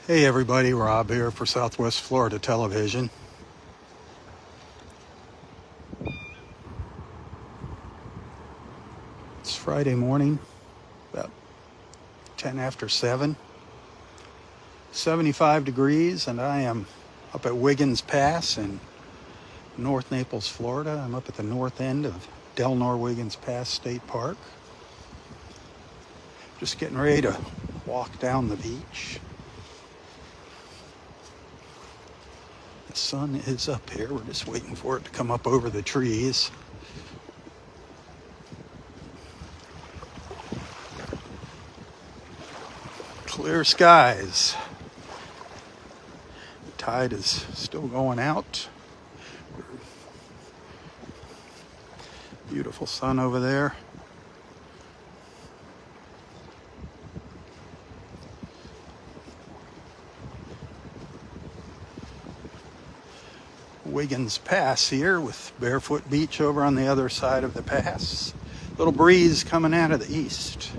Hey everybody, Rob here for Southwest Florida Television. It's Friday morning, about 10 after 7, 75 degrees, and I am up at Wiggins Pass in North Naples, Florida. I'm up at the north end of Del Nor Wiggins Pass State Park. Just getting ready to walk down the beach. The sun is up here. We're just waiting for it to come up over the trees. Clear skies. The tide is still going out. Beautiful sun over there. Wiggins Pass here with Barefoot Beach over on the other side of the pass. Little breeze coming out of the east.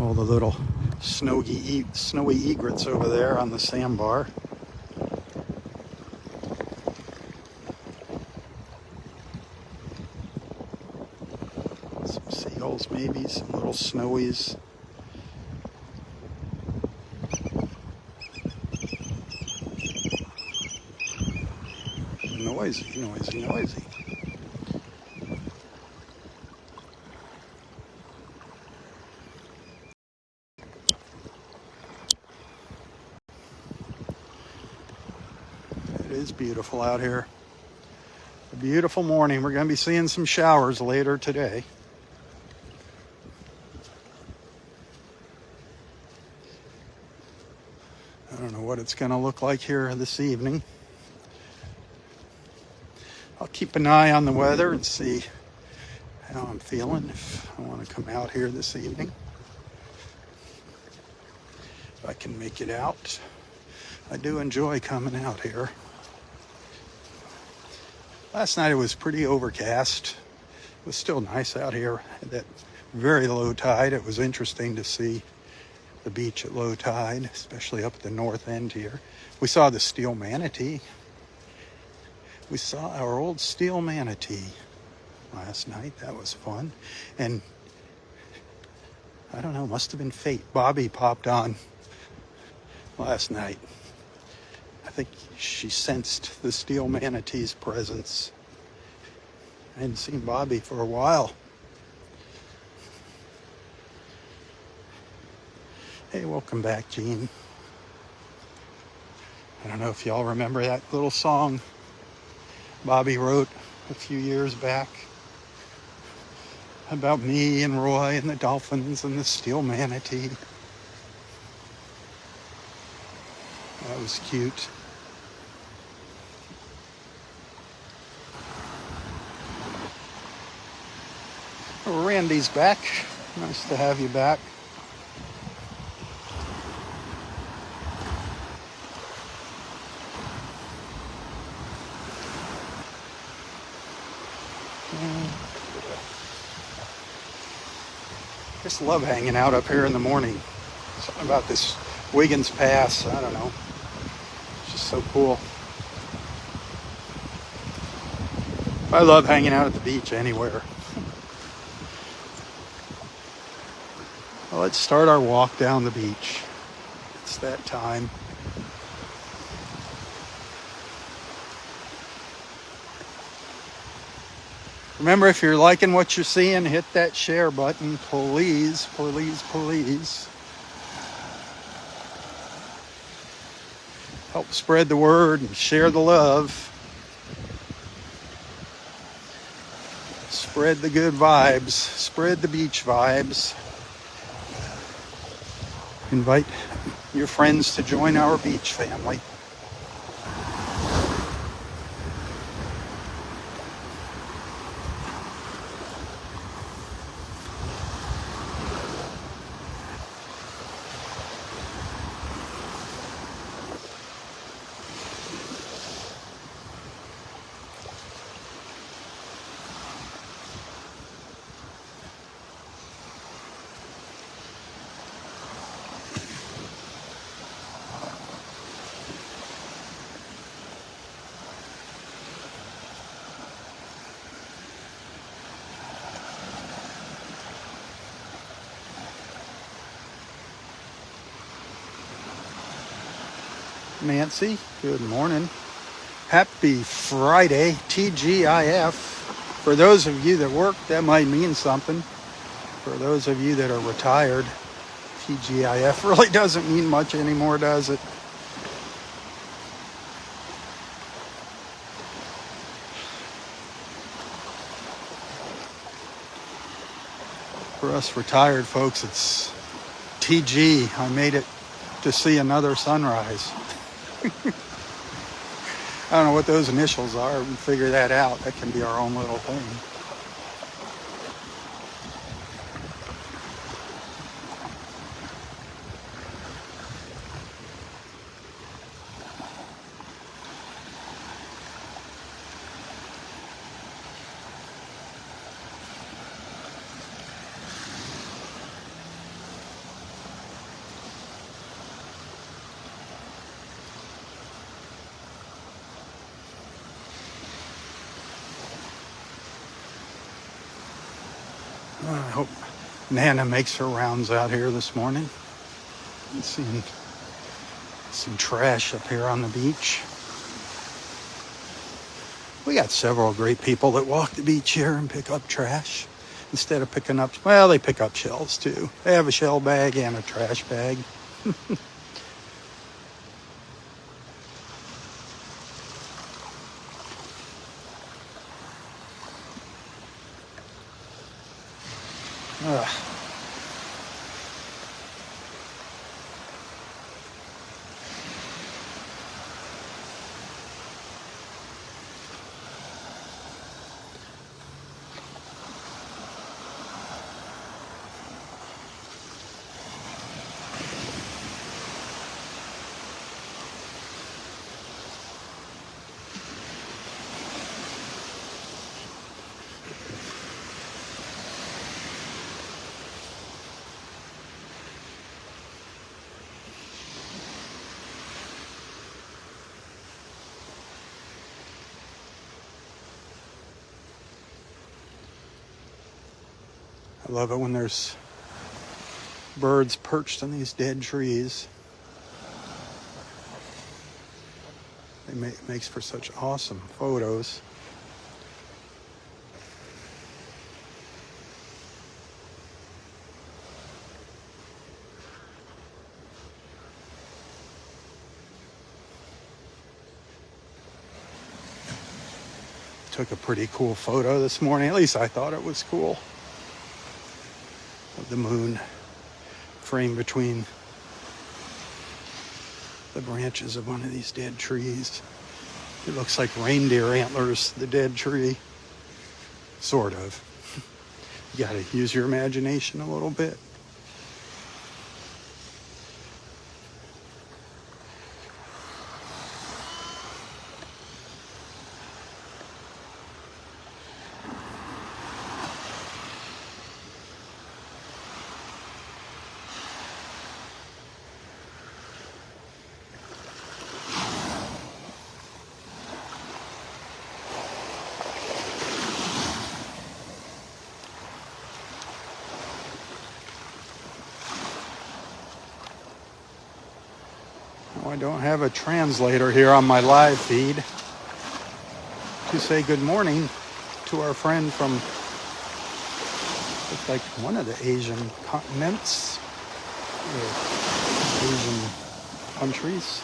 All the little snowy egrets over there on the sandbar. Some seagulls maybe, some little snowies. Noisy, noisy, noisy. It is beautiful out here. A beautiful morning. We're going to be seeing some showers later today. I don't know what it's going to look like here this evening. I'll keep an eye on the weather and see how I'm feeling if I want to come out here this evening. If I can make it out. I do enjoy coming out here. Last night it was pretty overcast. It was still nice out here at that very low tide. It was interesting to see the beach at low tide, especially up at the north end here. We saw the steel manatee. We saw our old steel manatee last night. That was fun. And I don't know, must have been fate. Bobby popped on last night. I think she sensed the steel manatee's presence. I hadn't seen Bobby for a while. Hey, welcome back, Gene. I don't know if y'all remember that little song Bobby wrote a few years back about me and Roy and the Dolphins and the steel manatee. That was cute. Oh, Randy's back. Nice to have you back. Just love hanging out up here in the morning. Something about this Wiggins Pass, I don't know. It's just so cool. I love hanging out at the beach anywhere. Well, let's start our walk down the beach. It's that time. Remember, if you're liking what you're seeing, hit that share button, please, please, please. Help spread the word and share the love. Spread the good vibes. Spread the beach vibes. Invite your friends to join our beach family. Nancy, good morning. Happy Friday, TGIF. For those of you that work, that might mean something. For those of you that are retired, TGIF really doesn't mean much anymore, does it? For us retired folks, it's TG. I made it to see another sunrise. I don't know what those initials are. We can figure that out. That can be our own little thing. I hope Nana makes her rounds out here this morning. I'm seeing some trash up here on the beach. We got several great people that walk the beach here and pick up trash. Instead of picking up, well, they pick up shells too. They have a shell bag and a trash bag. Ugh. I love it when there's birds perched on these dead trees. It makes for such awesome photos. Took a pretty cool photo this morning. At least I thought it was cool. Of the moon framed between the branches of one of these dead trees. It looks like reindeer antlers, the dead tree. Sort of. You gotta use your imagination a little bit. I don't have a translator here on my live feed to say good morning to our friend from, looks like one of the Asian continents, or Asian countries.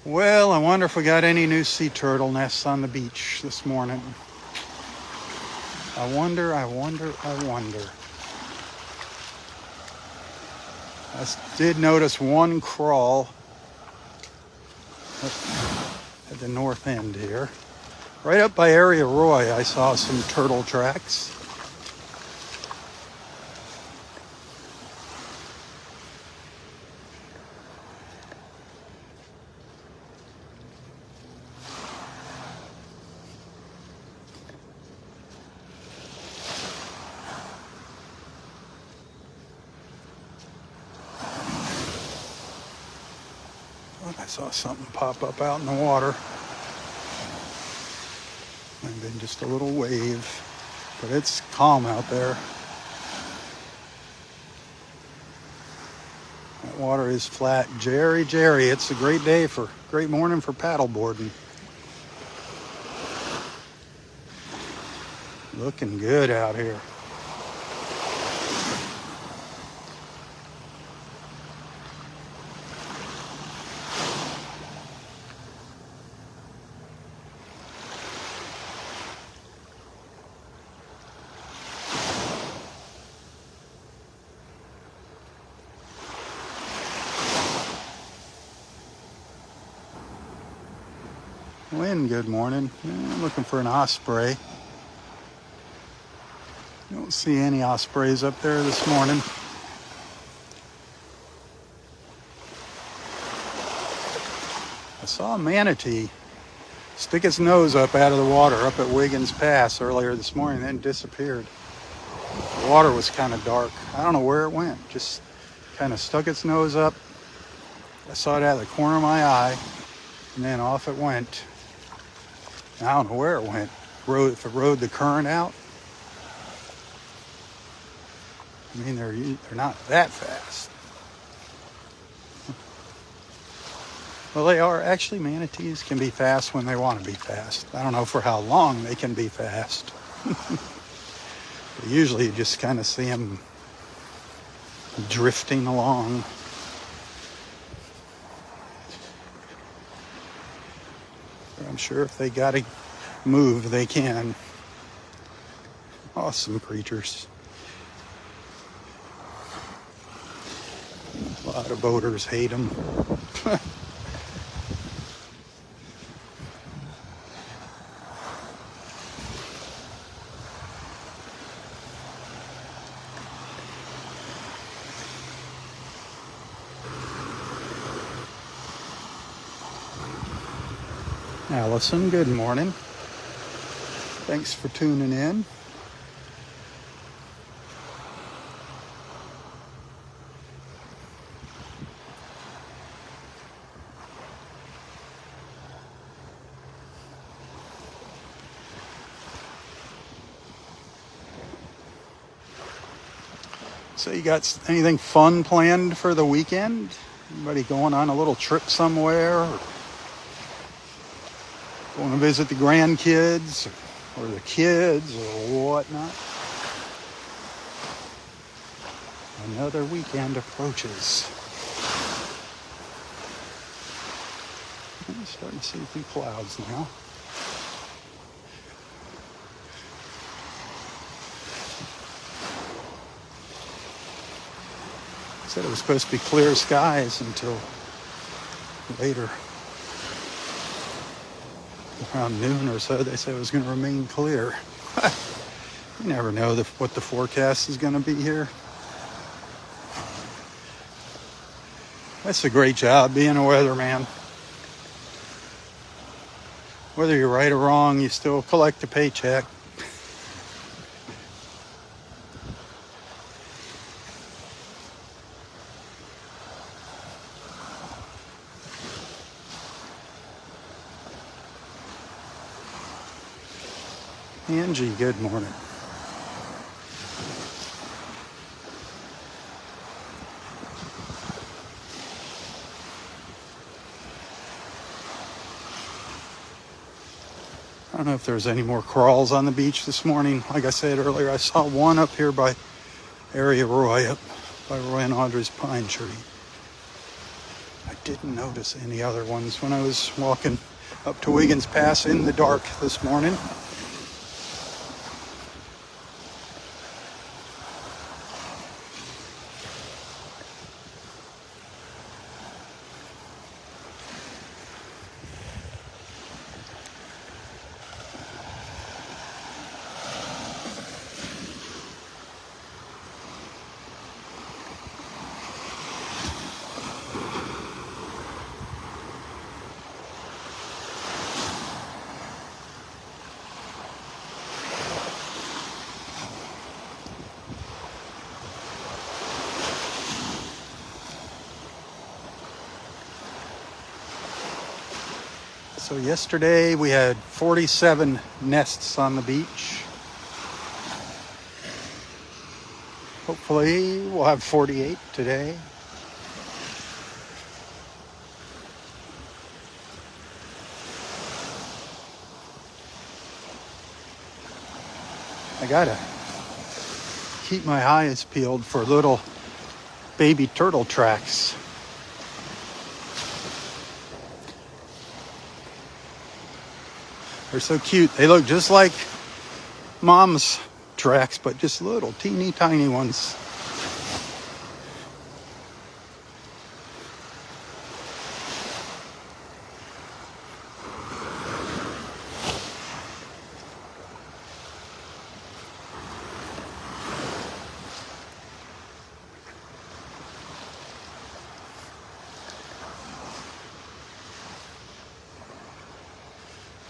Well, I wonder if we got any new sea turtle nests on the beach this morning. I wonder. I did notice one crawl at the north end here. Right up by Area Roy, I saw some turtle tracks. I saw something pop up out in the water. been just a little wave, but it's calm out there. That water is flat. Jerry, it's a great morning for paddleboarding. Looking good out here. Lynn, good morning. I'm looking for an osprey. Don't see any ospreys up there this morning. I saw a manatee stick its nose up out of the water up at Wiggins Pass earlier this morning, then disappeared. The water was kind of dark. I don't know where it went. Just kind of stuck its nose up. I saw it out of the corner of my eye, and then off it went. I don't know where it went. If it rode the current out. I mean, they're not that fast. Well, they are. Actually, manatees can be fast when they want to be fast. I don't know for how long they can be fast. But usually you just kind of see them drifting along. I'm sure if they got to move, they can. Awesome creatures. A lot of boaters hate them. Allison, good morning. Thanks for tuning in. So you got anything fun planned for the weekend? Anybody going on a little trip somewhere? Or going to visit the grandkids or the kids or whatnot? Another weekend approaches. I'm starting to see a few clouds now. Said it was supposed to be clear skies until later. Around noon or so, they said it was going to remain clear. You never know what the forecast is going to be here. That's a great job being a weatherman. Whether you're right or wrong, you still collect a paycheck. Angie, good morning. I don't know if there's any more crawls on the beach this morning. Like I said earlier, I saw one up here by Area Roy, up by Roy and Audrey's pine tree. I didn't notice any other ones when I was walking up to Wiggins Pass in the dark this morning. So yesterday we had 47 nests on the beach. Hopefully we'll have 48 today. I gotta keep my eyes peeled for little baby turtle tracks. They're so cute. They look just like mom's tracks, but just little teeny tiny ones.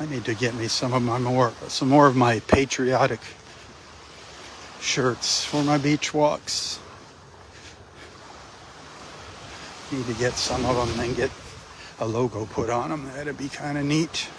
I need to get me some more of my patriotic shirts for my beach walks. Need to get some of them and get a logo put on them. That'd be kind of neat.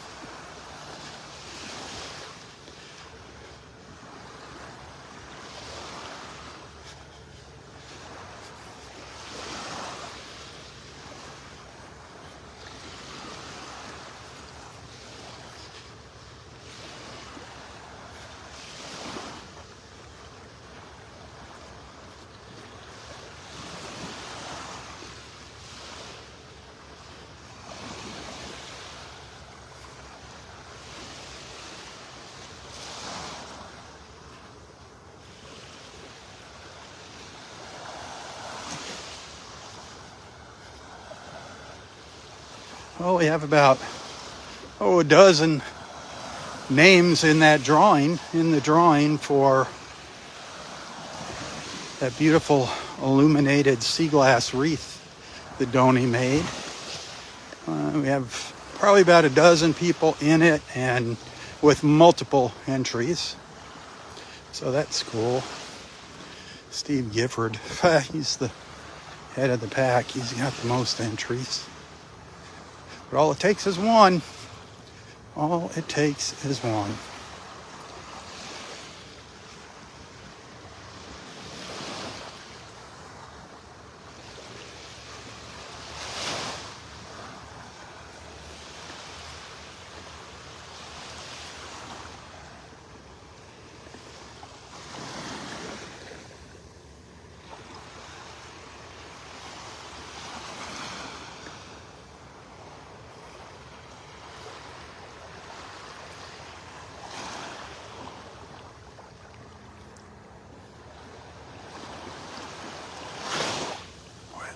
Well, we have about, a dozen names in the drawing for that beautiful illuminated sea glass wreath that Donnie made. We have probably about a dozen people in it and with multiple entries. So that's cool. Steve Gifford, he's the head of the pack. He's got the most entries. But all it takes is one. All it takes is one.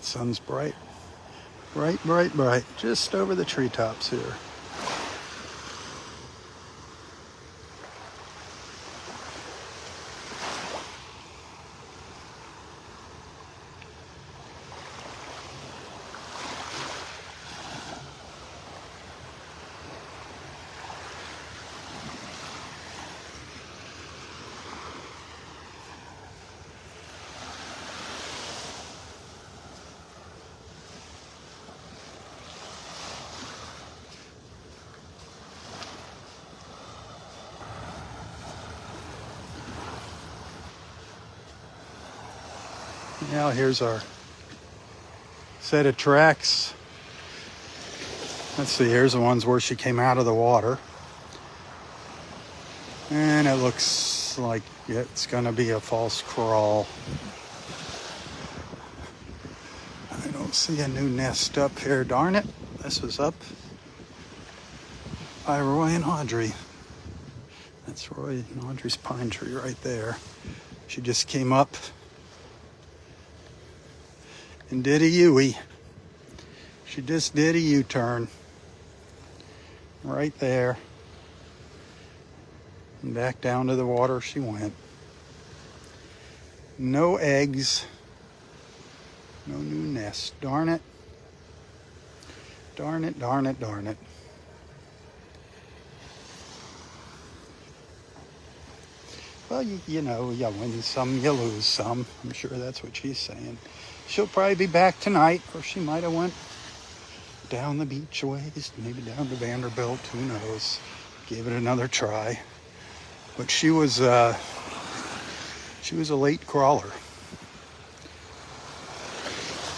Sun's bright, bright, bright, bright, just over the treetops here. Now here's our set of tracks. Let's see, here's the ones where she came out of the water. And it looks like it's going to be a false crawl. I don't see a new nest up here. Darn it. This was up by Roy and Audrey. That's Roy and Audrey's pine tree right there. She just came up and did a U-ey. She just did a U-turn. Right there. And back down to the water she went. No eggs. No new nest. Darn it. Darn it, darn it, darn it. Well, you know, you win some, you lose some. I'm sure that's what she's saying. She'll probably be back tonight, or she might have went down the beach a ways, maybe down to Vanderbilt, who knows. Gave it another try. But she was a late crawler. You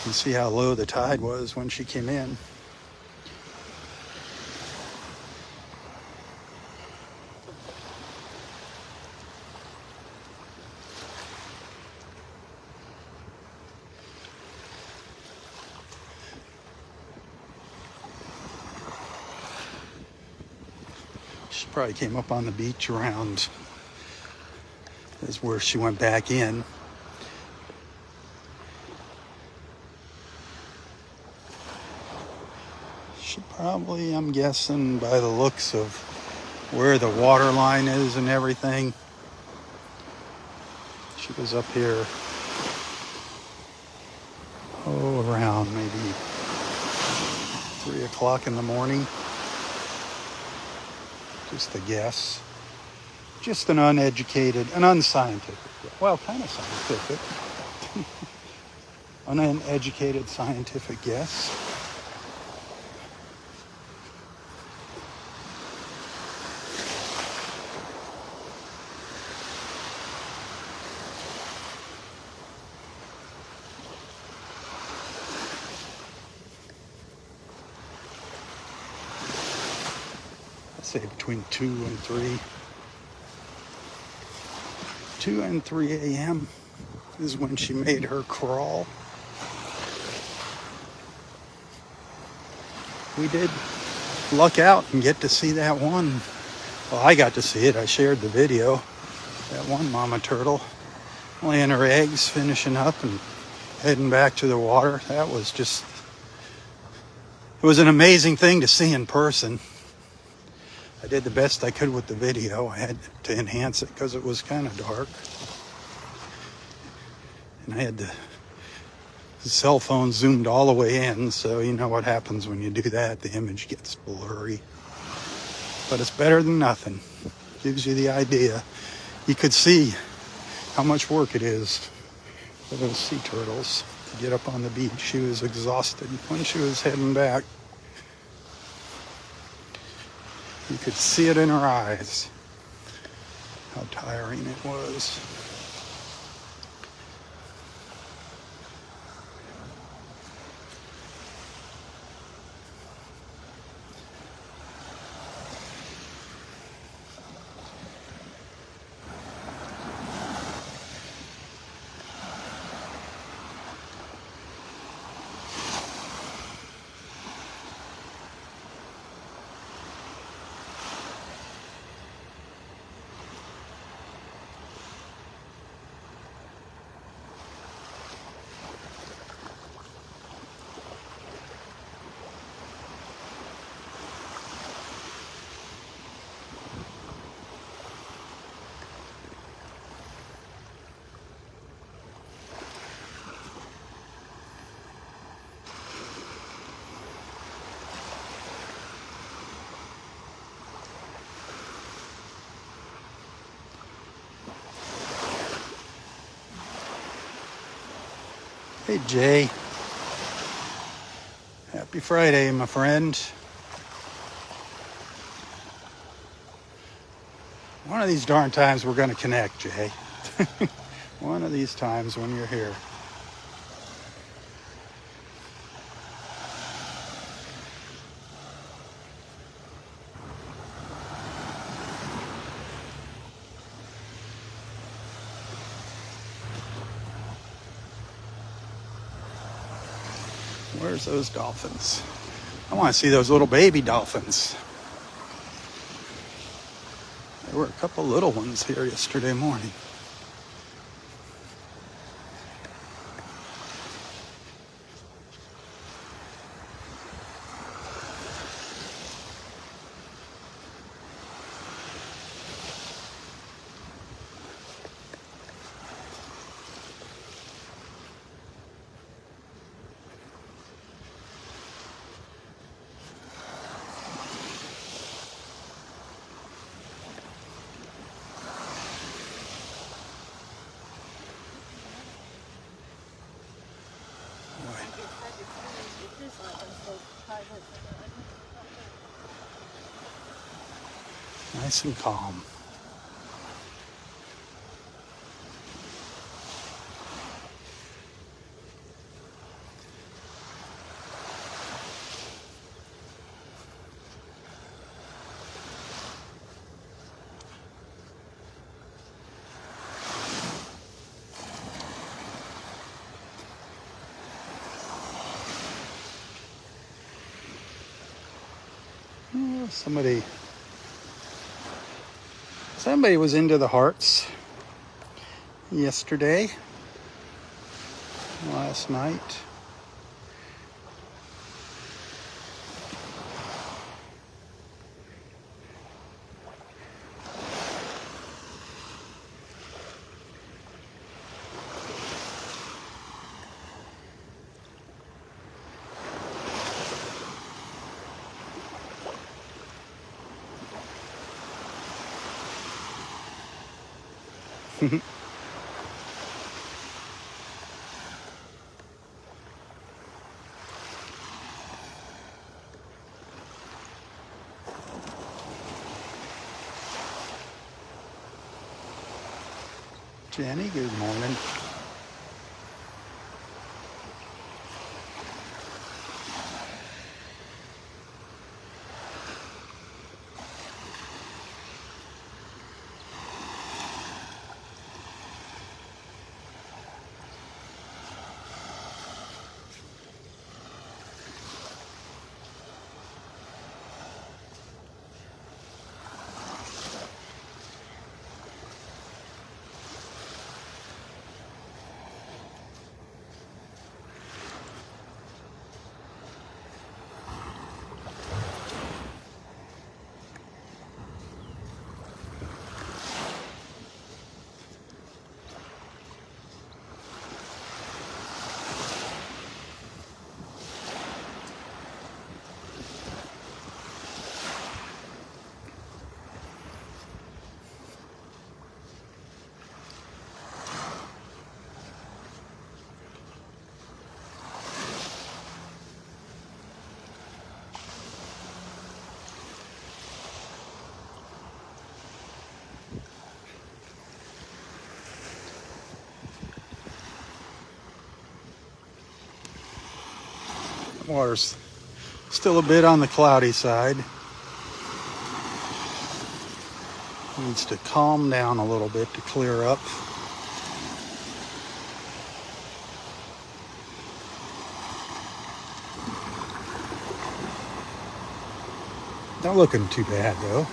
can see how low the tide was when she came in. She probably came up on the beach around, is where she went back in. She probably, I'm guessing by the looks of where the water line is and everything, she was up here, around maybe 3 o'clock in the morning. Just a guess. Just an unscientific, well, kind of scientific, uneducated scientific guess. Say between 2 and 3. 2 and 3 a.m. is when she made her crawl. We did luck out and get to see that one. Well, I got to see it. I shared the video. That one mama turtle laying her eggs, finishing up and heading back to the water. That was just, it was an amazing thing to see in person. I did the best I could with the video. I had to enhance it because it was kind of dark. And I had the cell phone zoomed all the way in, so you know what happens when you do that. The image gets blurry. But it's better than nothing. Gives you the idea. You could see how much work it is for those sea turtles to get up on the beach. She was exhausted when she was heading back. You could see it in her eyes, how tiring it was. Hey Jay, happy Friday, my friend. One of these darn times we're going to connect, Jay. One of these times when you're here. Where's those dolphins? I want to see those little baby dolphins. There were a couple little ones here yesterday morning. Nice and calm. Oh, somebody was into the hearts yesterday, last night. Jenny, good morning. Water's still a bit on the cloudy side. Needs to calm down a little bit to clear up. Not looking too bad though.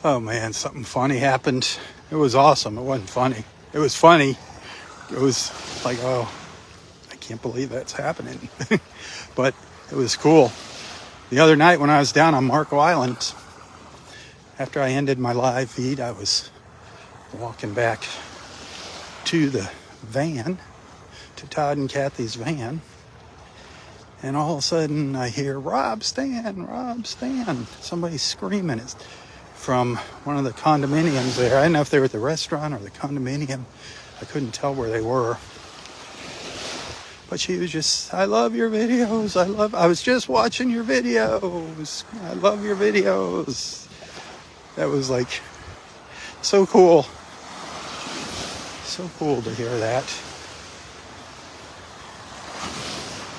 Oh man, something funny happened. It was awesome. It wasn't funny. It was funny. It was like, oh, I can't believe that's happening. But it was cool. The other night when I was down on Marco Island, after I ended my live feed, I was walking back to the van, to Todd and Kathy's van, and all of a sudden I hear, Robb, stand, Robb, stand. Somebody's screaming. It's from one of the condominiums there. I didn't know if they were at the restaurant or the condominium. I couldn't tell where they were. But she was just, I love your videos. I was just watching your videos. I love your videos. That was like so cool. So cool to hear that.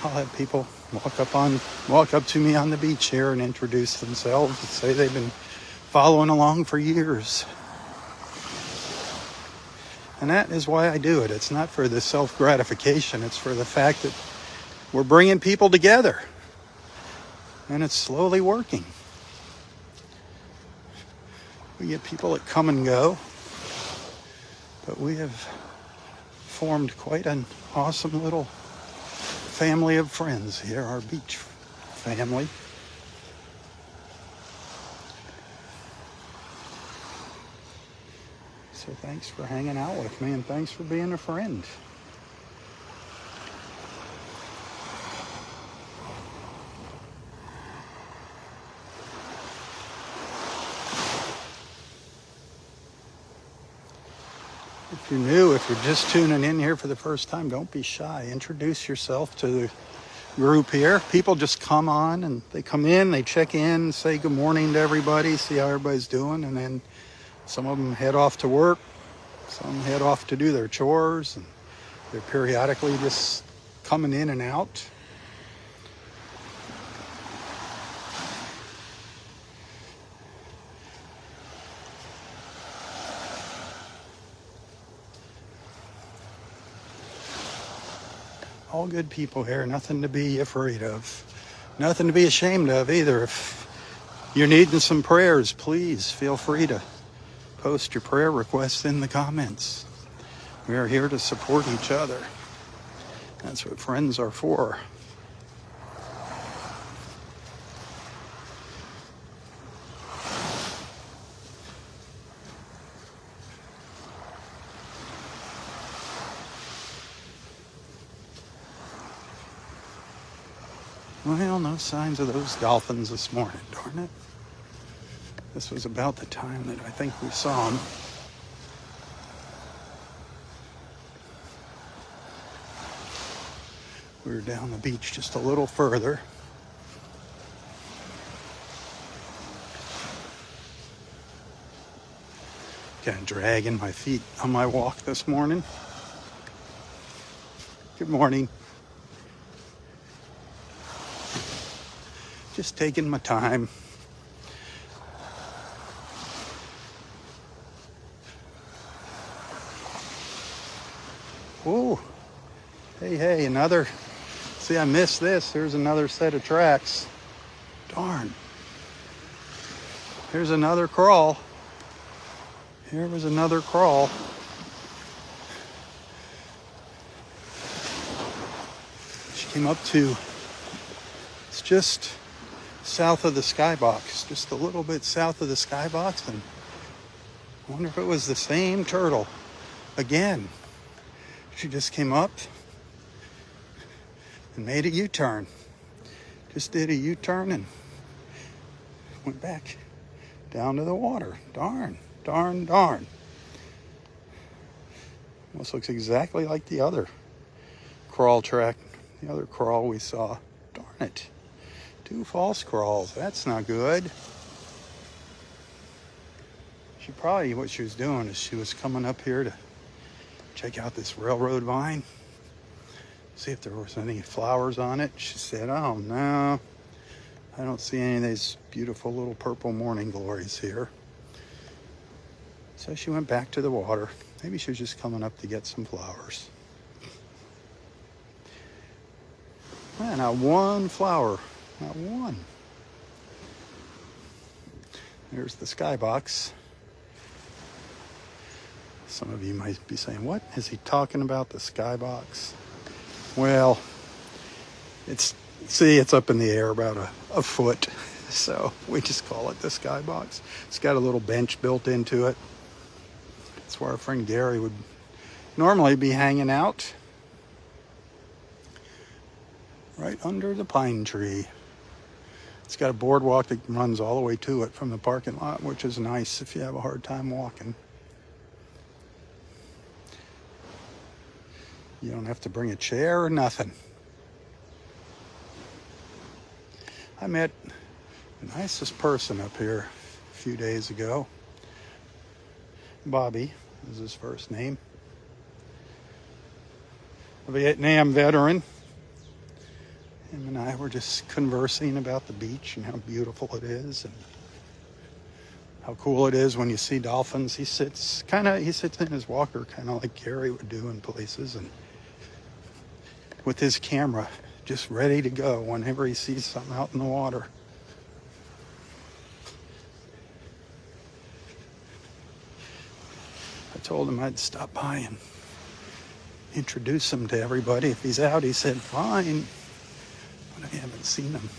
I'll have people walk up to me on the beach here and introduce themselves and say they've been following along for years. And that is why I do it. It's not for the self-gratification. It's for the fact that we're bringing people together. And it's slowly working. We get people that come and go. But we have formed quite an awesome little family of friends here, our beach family. So thanks for hanging out with me, and thanks for being a friend. If you're new, if you're just tuning in here for the first time, don't be shy. Introduce yourself to the group here. People just come on and they come in, they check in, say good morning to everybody, see how everybody's doing, and then some of them head off to work, some head off to do their chores, and they're periodically just coming in and out. All good people here, nothing to be afraid of, nothing to be ashamed of either. If you're needing some prayers, please feel free to post your prayer requests in the comments. We are here to support each other. That's what friends are for. Well, no signs of those dolphins this morning, darn it. This was about the time that I think we saw them. We were down the beach just a little further. Kind of dragging my feet on my walk this morning. Good morning. Just taking my time. Oh, hey, another. See, I missed this. There's another set of tracks. Darn. Here's another crawl. Here was another crawl. She came up to, it's just south of the skybox, just a little bit south of the skybox, and I wonder if it was the same turtle again. She just came up and made a U-turn. Just did a U-turn and went back down to the water. Darn. Almost looks exactly like the other crawl track, the other crawl we saw. Darn it. 2 false crawls. That's not good. What she was doing is she was coming up here to check out this railroad vine, see if there was any flowers on it. She said, oh no, I don't see any of these beautiful little purple morning glories here. So she went back to the water. Maybe she was just coming up to get some flowers. Man, not one flower. Not one. There's the skybox. Some of you might be saying, what is he talking about, the skybox? Well, it's up in the air about a foot. So we just call it the skybox. It's got a little bench built into it. It's where our friend Gary would normally be hanging out. Right under the pine tree. It's got a boardwalk that runs all the way to it from the parking lot, which is nice if you have a hard time walking. You don't have to bring a chair or nothing. I met the nicest person up here a few days ago. Bobby is his first name. A Vietnam veteran. Him and I were just conversing about the beach and how beautiful it is and how cool it is when you see dolphins. He sits in his walker kind of like Gary would do in places, and with his camera just ready to go whenever he sees something out in the water. I told him I'd stop by and introduce him to everybody. If he's out, he said, fine. But I haven't seen him.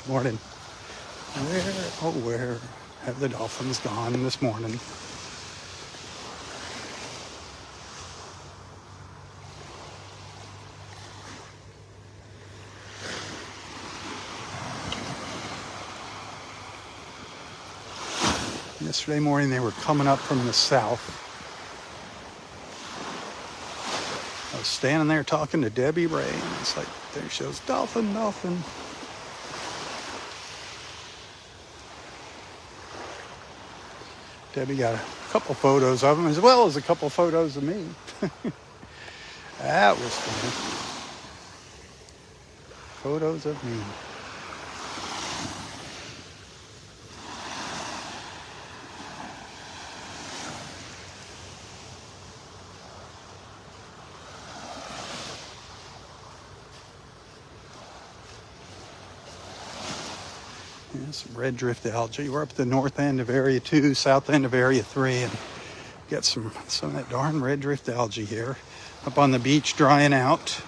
Morning. Where have the dolphins gone this morning? Yesterday morning they were coming up from the south. I was standing there talking to Debbie Ray, and it's like, there she goes, dolphin, dolphin. Debbie got a couple photos of them, as well as a couple photos of me. That was funny. Photos of me. Some red drift algae. We're up at the north end of Area 2, south end of Area 3, and get some of that darn red drift algae here. Up on the beach drying out.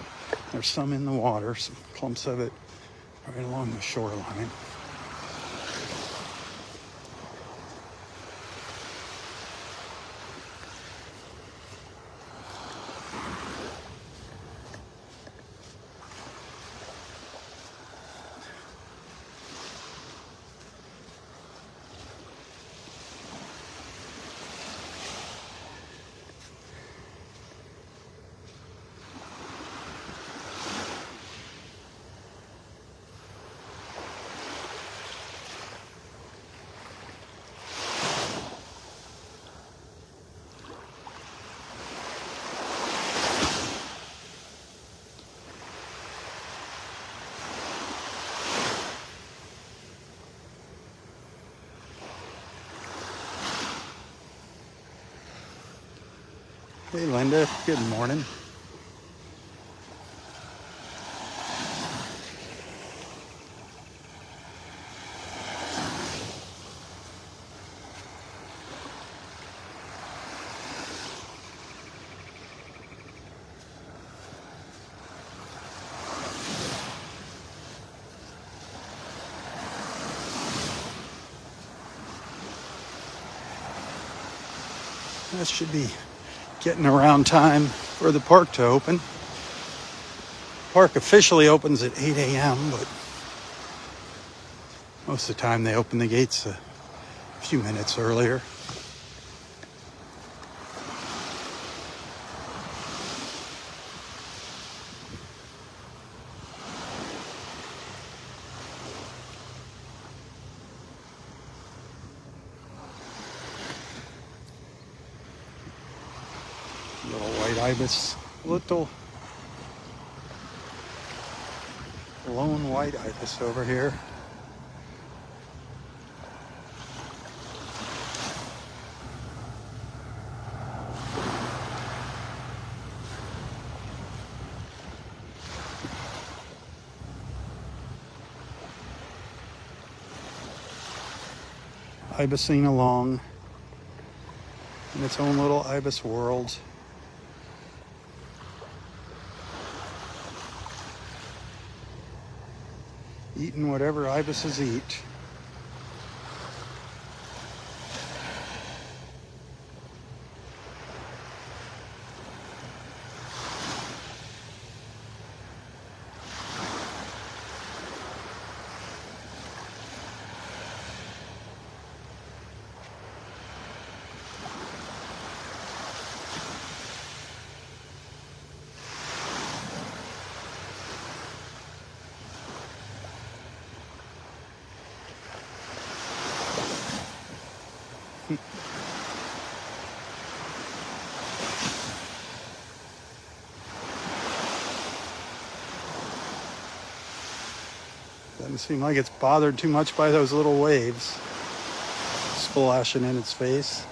There's some in the water, some clumps of it right along the shoreline. Hey Linda, good morning. That should be getting around time for the park to open. Park officially opens at 8 a.m., but most of the time they open the gates a few minutes earlier. Little white ibis, little lone white ibis over here. Ibising along in its own little ibis world. Eating whatever ibises eat. Doesn't seem like it's bothered too much by those little waves splashing in its face.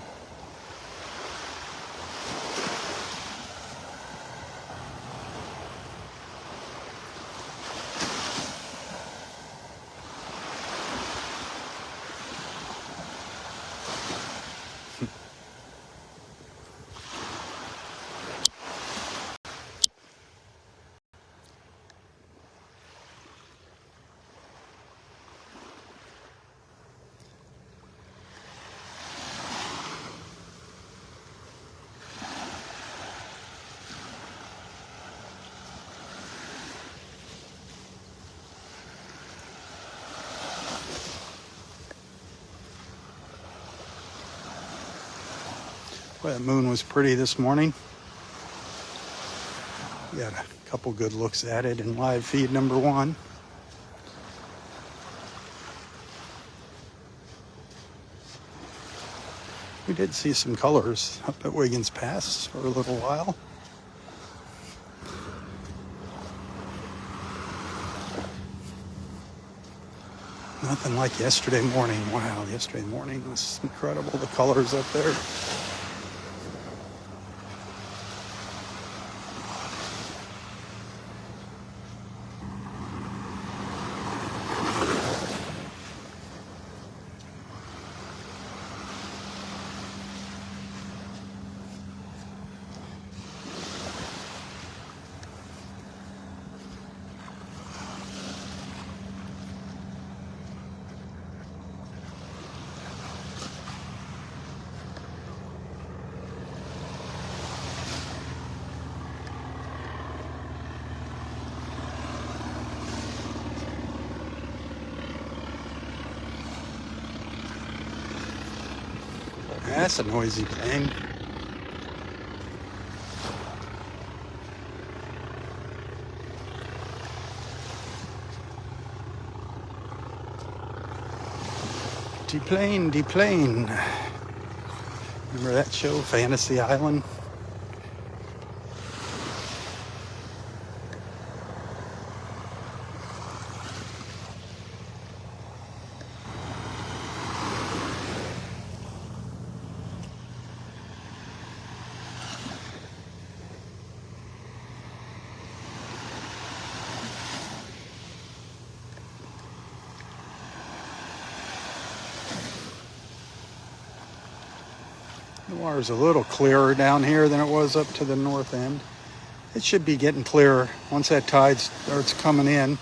Boy, that moon was pretty this morning. We got a couple good looks at it in live feed number 1. We did see some colors up at Wiggins Pass for a little while. Nothing like yesterday morning. Wow, yesterday morning was incredible, the colors up there. That's a noisy thing. Deplane, deplane. Remember that show, Fantasy Island? The water's a little clearer down here than it was up to the north end. It should be getting clearer once that tide starts coming in.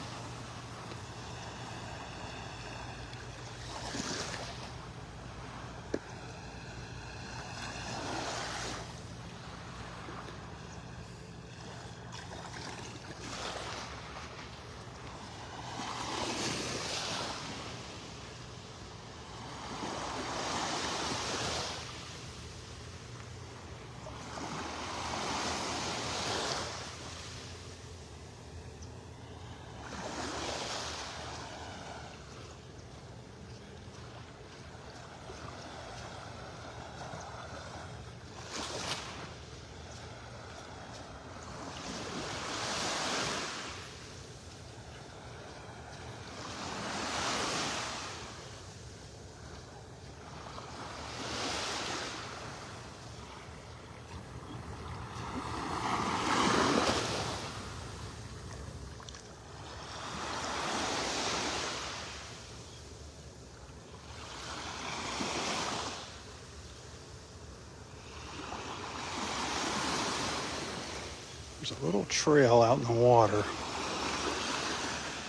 There's a little trail out in the water.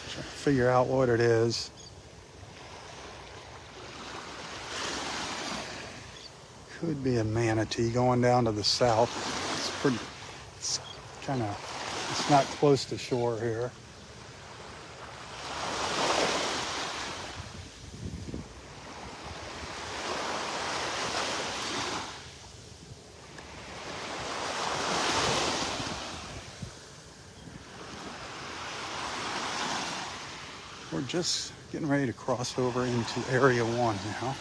Trying to figure out what it is. Could be a manatee going down to the south. It's not close to shore here. We're just getting ready to cross over into Area 1 now.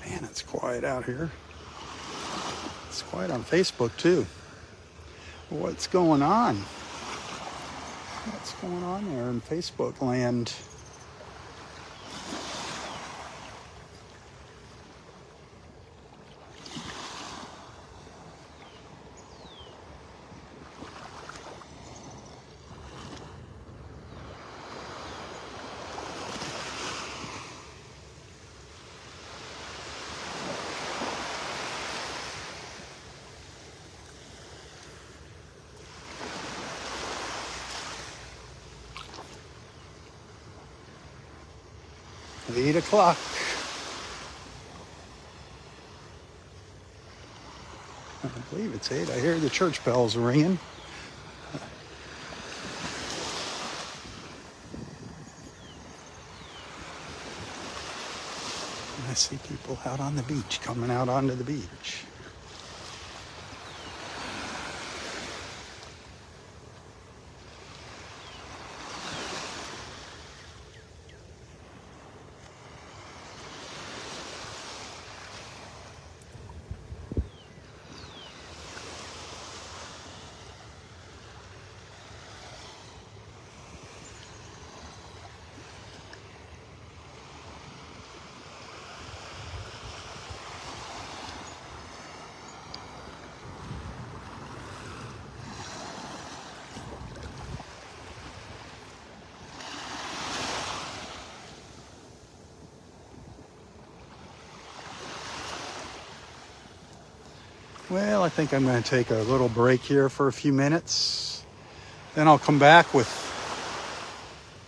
Man, it's quiet out here. It's quiet on Facebook too. What's going on? What's going on there in Facebook land? At 8 o'clock. I believe it's 8. I hear the church bells ringing. I see people out on the beach, coming out onto the beach. Well, I think I'm going to take a little break here for a few minutes. Then I'll come back with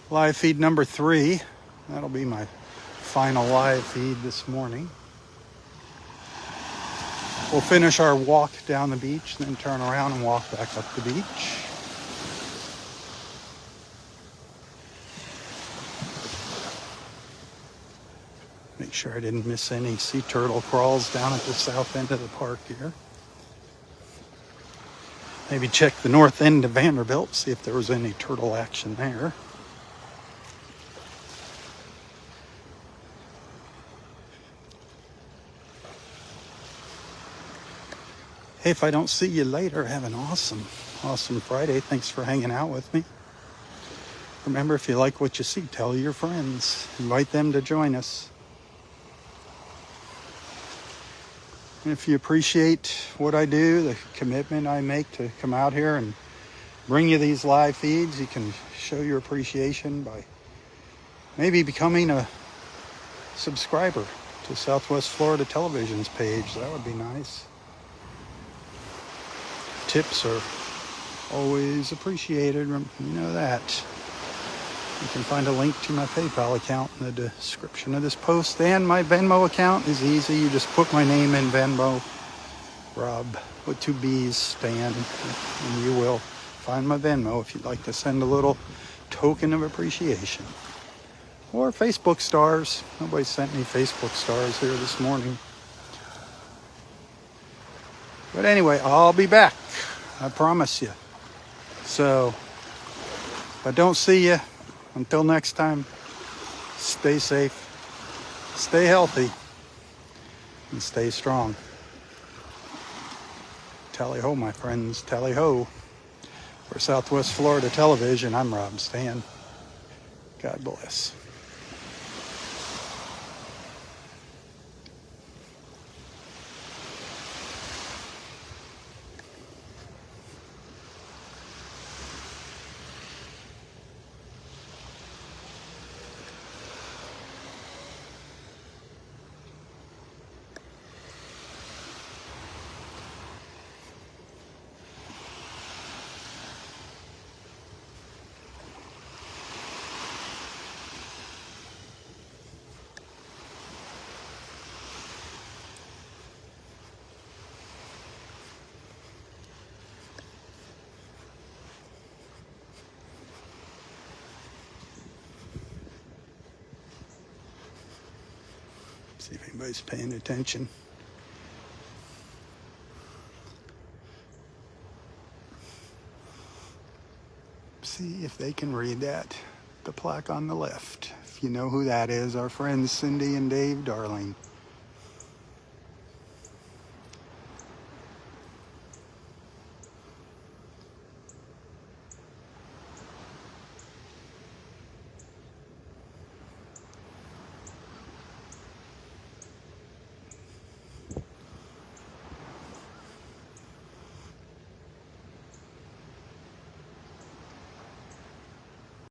live feed number 3. That'll be my final live feed this morning. We'll finish our walk down the beach, then turn around and walk back up the beach. Make sure I didn't miss any sea turtle crawls down at the south end of the park here. Maybe check the north end of Vanderbilt, see if there was any turtle action there. Hey, if I don't see you later, have an awesome Friday. Thanks for hanging out with me. Remember, if you like what you see, tell your friends. Invite them to join us. And if you appreciate what I do, the commitment I make to come out here and bring you these live feeds, you can show your appreciation by maybe becoming a subscriber to Southwest Florida Television's page. That would be nice. Tips are always appreciated. You know that. You can find a link to my PayPal account in the description of this post. And my Venmo account is easy. You just put my name in Venmo, Robb, with 2 B's, Stan, and you will find my Venmo if you'd like to send a little token of appreciation. Or Facebook stars. Nobody sent me Facebook stars here this morning. But anyway, I'll be back. I promise you. So, if I don't see you, until next time, stay safe, stay healthy, and stay strong. Tally ho, my friends, tally ho. For Southwest Florida Television, I'm Robb Stan. God bless. See if anybody's paying attention. See if they can read that. The plaque on the left. If you know who that is, our friends Cindy and Dave Darling.